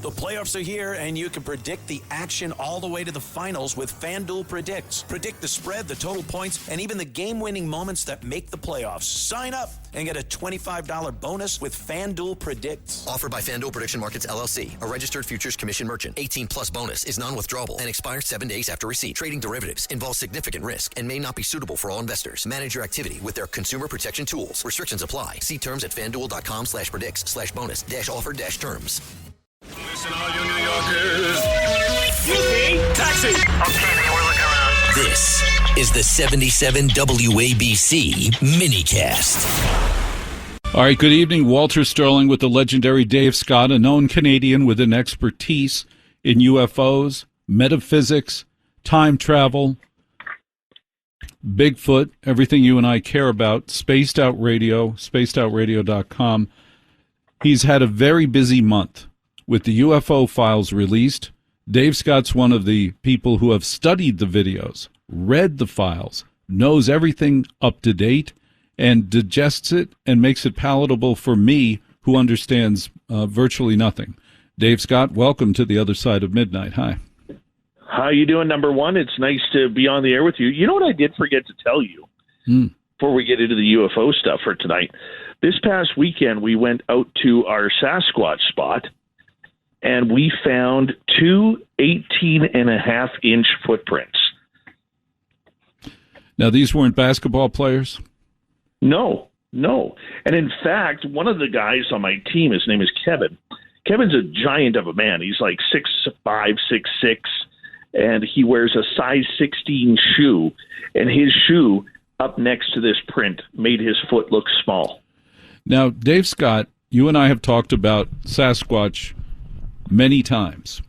The playoffs are here, and you can predict the action all the way to the finals with FanDuel Predicts. Predict the spread, the total points, and even the game-winning moments that make the playoffs. Sign up and get a $25 bonus with FanDuel Predicts. Offered by FanDuel Prediction Markets, LLC, a registered futures commission merchant. 18-plus bonus is non-withdrawable and expires 7 days after receipt. Trading derivatives involves significant risk and may not be suitable for all investors. Manage your activity with their consumer protection tools. Restrictions apply. See terms at FanDuel.com/predicts/bonus-offer-terms. Listen, all you New Yorkers. Taxi! Okay, man, we're looking around. This is the 77 WABC minicast. All right, good evening. Walter Sterling with the legendary Dave Scott, a known Canadian with an expertise in UFOs, metaphysics, time travel, Bigfoot, everything you and I care about, Spaced Out Radio, spacedoutradio.com. He's had a very busy month with the UFO files released. Dave Scott's one of the people who have studied the videos, read the files, knows everything up to date, and digests it and makes it palatable for me, who understands virtually nothing. Dave Scott, welcome to the other side of midnight. Hi. How you doing, number one? It's nice to be on the air with you. You know what I did forget to tell you before we get into the UFO stuff for tonight? This past weekend, we went out to our Sasquatch spot, and we found two 18.5-inch footprints. Now, these weren't basketball players? No. And in fact, one of the guys on my team, his name is Kevin. Kevin's a giant of a man. He's like 6'5", 6'6", and he wears a size 16 shoe. And his shoe up next to this print made his foot look small. Now, Dave Scott, you and I have talked about Sasquatch many times,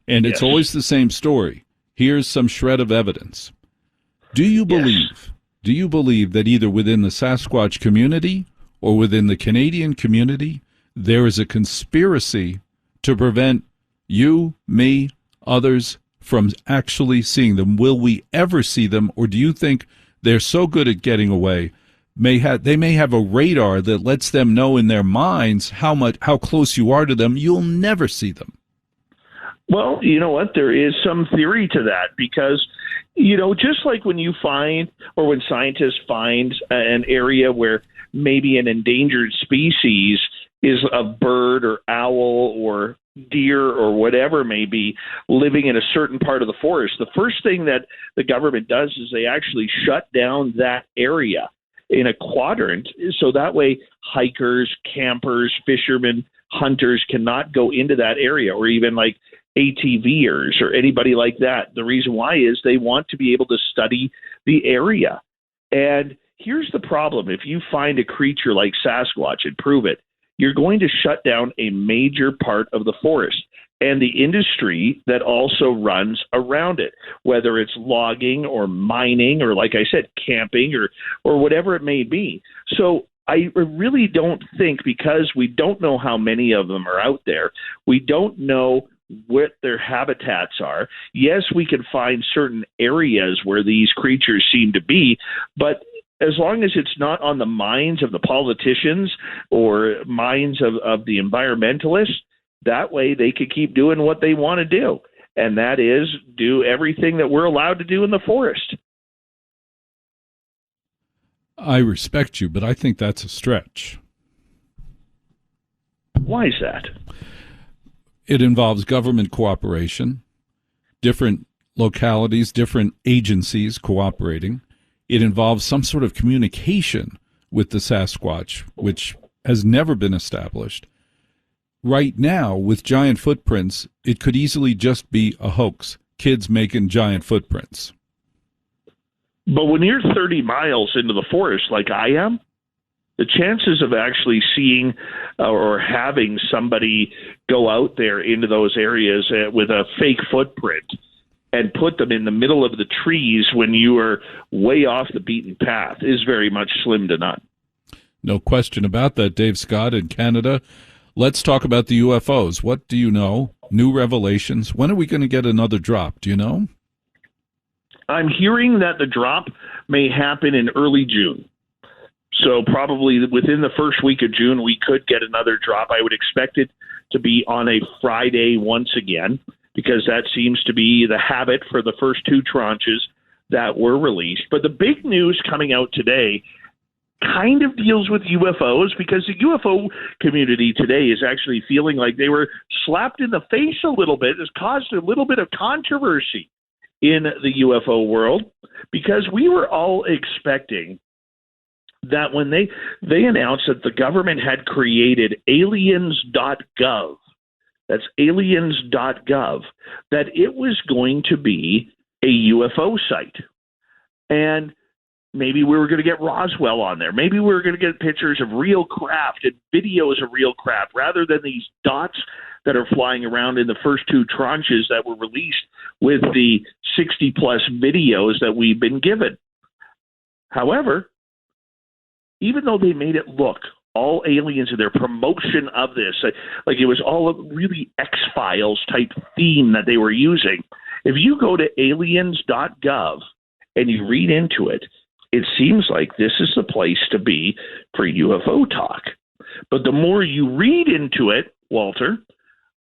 and it's always the same story. Here's some shred of evidence. Do you believe that either within the Sasquatch community or within the Canadian community, there is a conspiracy to prevent you, me, others from actually seeing them? Will we ever see them, or do you think they're so good at getting away, they may have a radar that lets them know in their minds how close you are to them, you'll never see them? Well, you know what? There is some theory to that because, just like when you find or when scientists find an area where maybe an endangered species is a bird or owl or deer or whatever may be living in a certain part of the forest, the first thing that the government does is they actually shut down that area in a quadrant, so that way hikers, campers, fishermen, hunters cannot go into that area, or even like ATVers or anybody like that. The reason why is they want to be able to study the area. And here's the problem. If you find a creature like Sasquatch and prove it, you're going to shut down a major part of the forest and the industry that also runs around it, whether it's logging or mining or, like I said, camping or whatever it may be. So I really don't think, because we don't know how many of them are out there, we don't know what their habitats are. Yes, we can find certain areas where these creatures seem to be, but as long as it's not on the minds of the politicians or minds of the environmentalists, that way they could keep doing what they want to do, and that is do everything that we're allowed to do in the forest. I respect you, but I think that's a stretch. Why is that? It involves government cooperation, different localities, different agencies cooperating. It involves some sort of communication with the Sasquatch, which has never been established. Right now, with giant footprints, it could easily just be a hoax, kids making giant footprints. But when you're 30 miles into the forest like I am, the chances of actually seeing or having somebody go out there into those areas with a fake footprint and put them in the middle of the trees when you are way off the beaten path is very much slim to none. No question about that, Dave Scott in Canada. Let's talk about the UFOs. What do you know? New revelations. When are we going to get another drop? Do you know? I'm hearing that the drop may happen in early June. So probably within the first week of June, we could get another drop. I would expect it to be on a Friday once again, because that seems to be the habit for the first two tranches that were released. But the big news coming out today kind of deals with UFOs, because the UFO community today is actually feeling like they were slapped in the face a little bit. It's caused a little bit of controversy in the UFO world, because we were all expecting that when they announced that the government had created aliens.gov, that's aliens.gov, that it was going to be a UFO site. And maybe we were going to get Roswell on there. Maybe we were going to get pictures of real craft and videos of real craft, rather than these dots that are flying around in the first two tranches that were released with the 60-plus videos that we've been given. However, even though they made it look all aliens in their promotion of this, like it was all a really X-Files type theme that they were using, if you go to aliens.gov and you read into it, it seems like this is the place to be for UFO talk. But the more you read into it, Walter,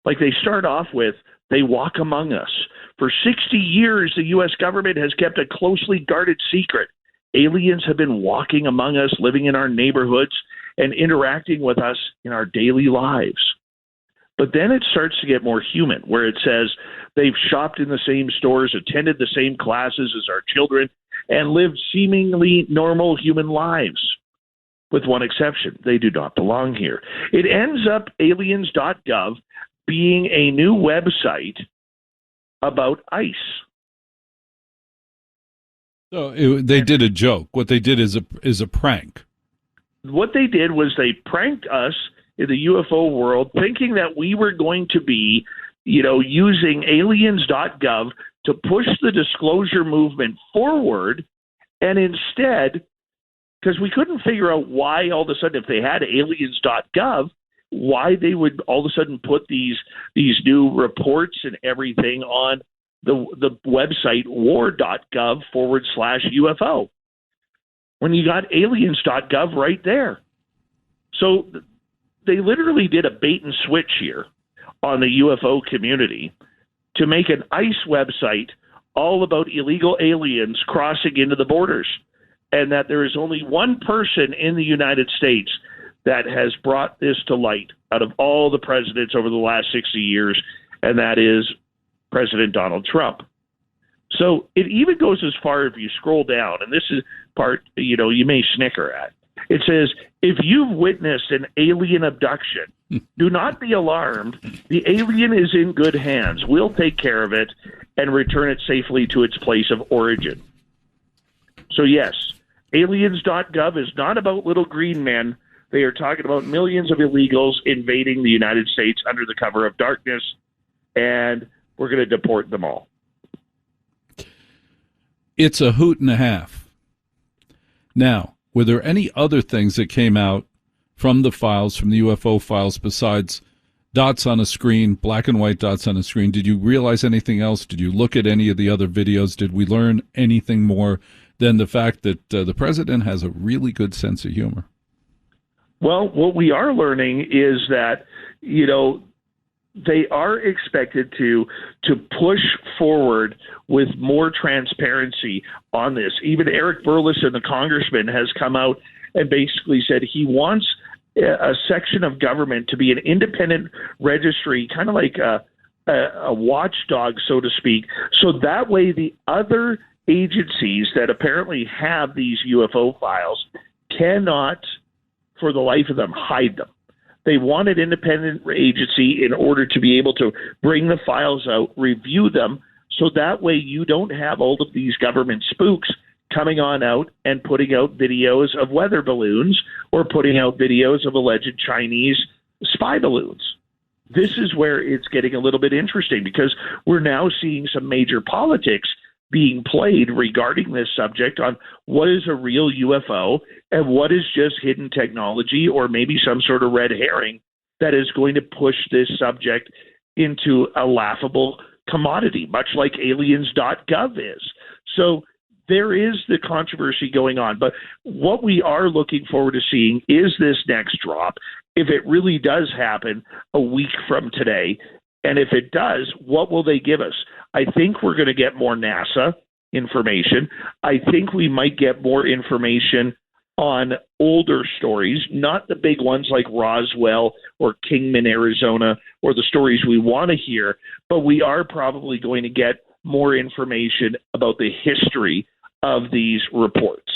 like they start off with, they walk among us. For 60 years, the U.S. government has kept a closely guarded secret. Aliens have been walking among us, living in our neighborhoods, and interacting with us in our daily lives. But then it starts to get more human, where it says they've shopped in the same stores, attended the same classes as our children, and lived seemingly normal human lives. With one exception, they do not belong here. It ends up aliens.gov being a new website about ICE. So they did a joke. What they did is a prank. What they did was they pranked us in the UFO world, thinking that we were going to be, using aliens.gov to push the disclosure movement forward. And instead, because we couldn't figure out why all of a sudden, if they had aliens.gov, why they would all of a sudden put these new reports and everything on the website war.gov/UFO, when you got aliens.gov right there. So they literally did a bait and switch here on the UFO community to make an ICE website all about illegal aliens crossing into the borders, and that there is only one person in the United States that has brought this to light out of all the presidents over the last 60 years, and that is President Donald Trump. So it even goes as far, if you scroll down, and this is part, you may snicker at. It says, if you've witnessed an alien abduction, do not be alarmed. The alien is in good hands. We'll take care of it and return it safely to its place of origin. So yes, aliens.gov is not about little green men. They are talking about millions of illegals invading the United States under the cover of darkness, and we're going to deport them all. It's a hoot and a half. Now, were there any other things that came out from the files, from the UFO files, besides dots on a screen, black and white dots on a screen? Did you realize anything else? Did you look at any of the other videos? Did we learn anything more than the fact that the president has a really good sense of humor? Well, what we are learning is that, they are expected to push forward with more transparency on this. Even Eric Burlison, the congressman, has come out and basically said he wants a section of government to be an independent registry, kind of like a watchdog, so to speak. So that way the other agencies that apparently have these UFO files cannot, for the life of them, hide them. They want an independent agency in order to be able to bring the files out, review them, so that way you don't have all of these government spooks coming on out and putting out videos of weather balloons or putting out videos of alleged Chinese spy balloons. This is where it's getting a little bit interesting, because we're now seeing some major politics being played regarding this subject on what is a real UFO and what is just hidden technology or maybe some sort of red herring that is going to push this subject into a laughable commodity, much like aliens.gov is. So there is the controversy going on. But what we are looking forward to seeing is this next drop. if it really does happen a week from today. And if it does, what will they give us? I think we're going to get more NASA information. I think we might get more information on older stories, not the big ones like Roswell or Kingman, Arizona, or the stories we want to hear, but we are probably going to get more information about the history of these reports.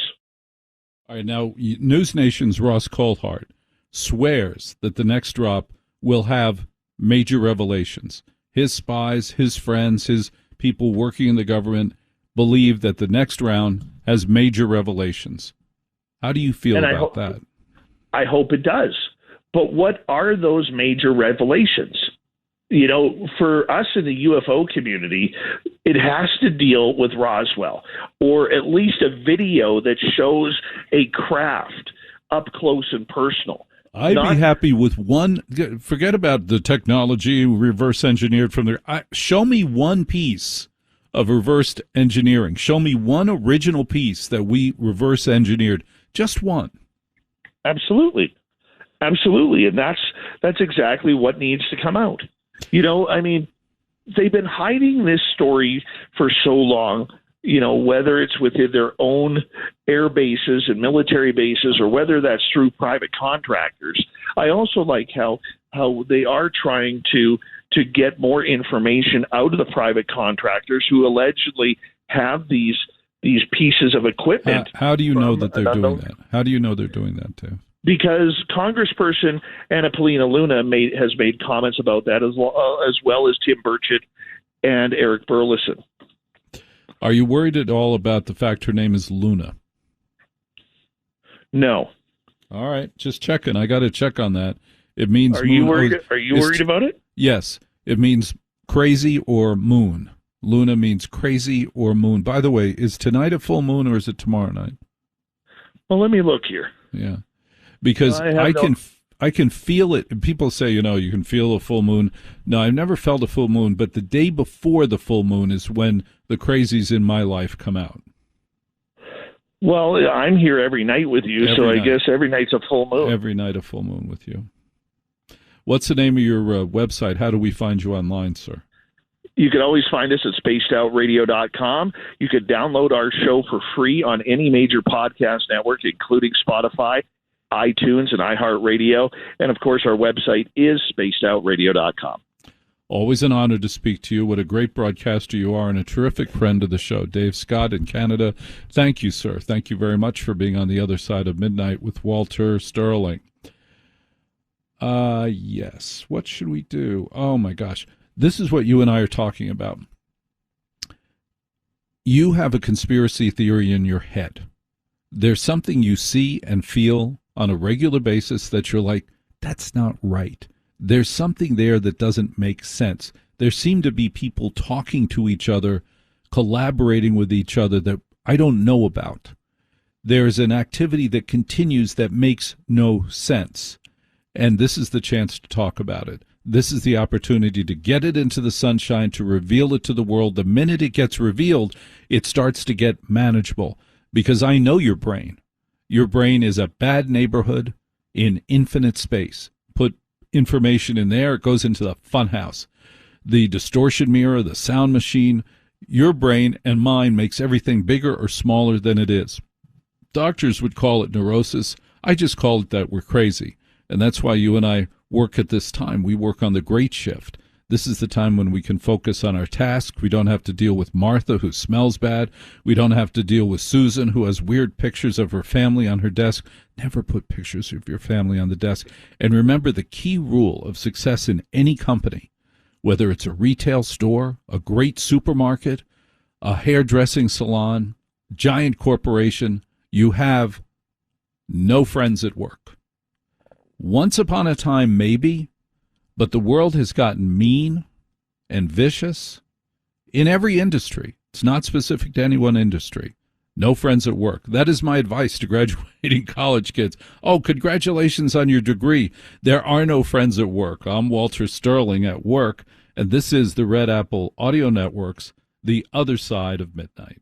All right, now, News Nation's Ross Coulthart swears that the next drop will have major revelations. His spies, his friends, his people working in the government believe that the next round has major revelations. How do you feel about that? I hope it does. But what are those major revelations? You know, for us in the UFO community, it has to deal with Roswell, or at least a video that shows a craft up close and personal. I'd be happy with one. Forget about the technology reverse engineered from there. Show me one piece of reverse engineering. Show me one original piece that we reverse engineered. Just one. Absolutely. And that's exactly what needs to come out. You know, I mean, they've been hiding this story for so long, you know, whether it's within their own air bases and military bases or whether that's through private contractors. I also like how they are trying to get more information out of the private contractors who allegedly have these pieces of equipment. How do you know that they're doing that? How do you know they're doing that, too? Because Congressperson Anna Paulina Luna has made comments about that, as well as Tim Burchett and Eric Burleson. Are you worried at all about the fact her name is Luna? No. All right, just checking. I got to check on that. It means. Are you worried about it? Yes, it means crazy or moon. Luna means crazy or moon. By the way, is tonight a full moon or is it tomorrow night? Well, let me look here. Yeah, because I can feel it. People say, you know, you can feel a full moon. No, I've never felt a full moon, but the day before the full moon is when the crazies in my life come out. Well, I'm here every night with you, so I guess every night's a full moon. Every night a full moon with you. What's the name of your website? How do we find you online, sir? You can always find us at spacedoutradio.com. You can download our show for free on any major podcast network, including Spotify, iTunes, and iHeartRadio. And, of course, our website is spacedoutradio.com. Always an honor to speak to you. What a great broadcaster you are and a terrific friend of the show. Dave Scott in Canada. Thank you, sir. Thank you very much for being on the other side of midnight with Walter Sterling. Yes. What should we do? Oh, my gosh. This is what you and I are talking about. You have a conspiracy theory in your head. There's something you see and feel on a regular basis that you're like, that's not right. There's something there that doesn't make sense. There seem to be people talking to each other, collaborating with each other that I don't know about. There's an activity that continues that makes no sense. And this is the chance to talk about it. This is the opportunity to get it into the sunshine, to reveal it to the world. The minute it gets revealed, it starts to get manageable. Because I know your brain. Your brain is a bad neighborhood in infinite space. Put information in there, it goes into the funhouse. The distortion mirror, the sound machine, your brain and mine makes everything bigger or smaller than it is. Doctors would call it neurosis. I just call it that we're crazy. And that's why you and I work at this time. We work on the great shift. This is the time when we can focus on our task. We don't have to deal with Martha, who smells bad. We don't have to deal with Susan, who has weird pictures of her family on her desk. Never put pictures of your family on the desk. And remember the key rule of success in any company, whether it's a retail store, a great supermarket, a hairdressing salon, giant corporation, you have no friends at work. Once upon a time, maybe, but the world has gotten mean and vicious in every industry. It's not specific to any one industry. No friends at work. That is my advice to graduating college kids. Oh, congratulations on your degree. There are no friends at work. I'm Walter Sterling at work, and this is the Red Apple Audio Network's The Other Side of Midnight.